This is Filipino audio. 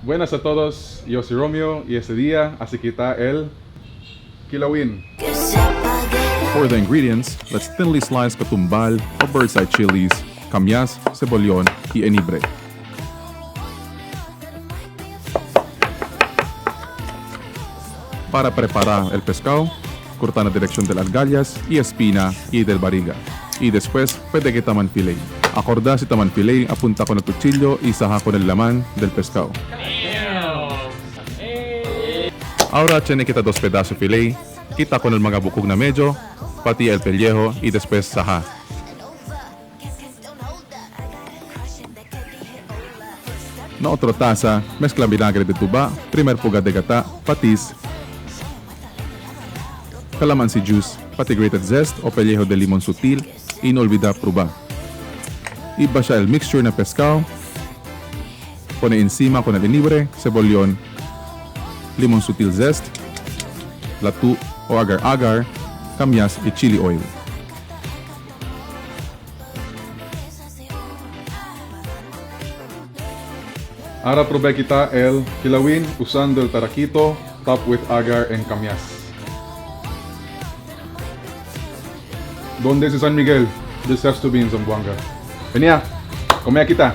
Buenas a todos, yo soy Romeo y este día hace kita el Quilawin. For the ingredients, let's thinly slice katumbal o bird's eye chilies, kamyas, cebolyon, y enibre. Para preparar el pescado, corta la dirección de las gallas y espina y del bariga. Y después pwede que taman fillet. Acorda si taman fillet, apunta con el cuchillo y saja con el laman del pescado. Ahora tiene kita 2 pedazos fillet, kita con el mga bukog na medyo, pati el pellejo y después saha. Na otro taza, mezcla vinagre de tuba, primer pugad de gata, patis, calamansi juice, pati grated zest o pellejo de limon sutil, y no olvida prueba. Iba siya el mixture na pescado, pone encima con el enibre, cebolyon, limon sutil zest, latu o agar-agar, kamyas y chili oil. Ahora probé kita el Quilawin usando el Taraquito, topped with agar and kamyas. ¿Dónde es San Miguel? This has to be in Zamboanga. Venía, comea kita.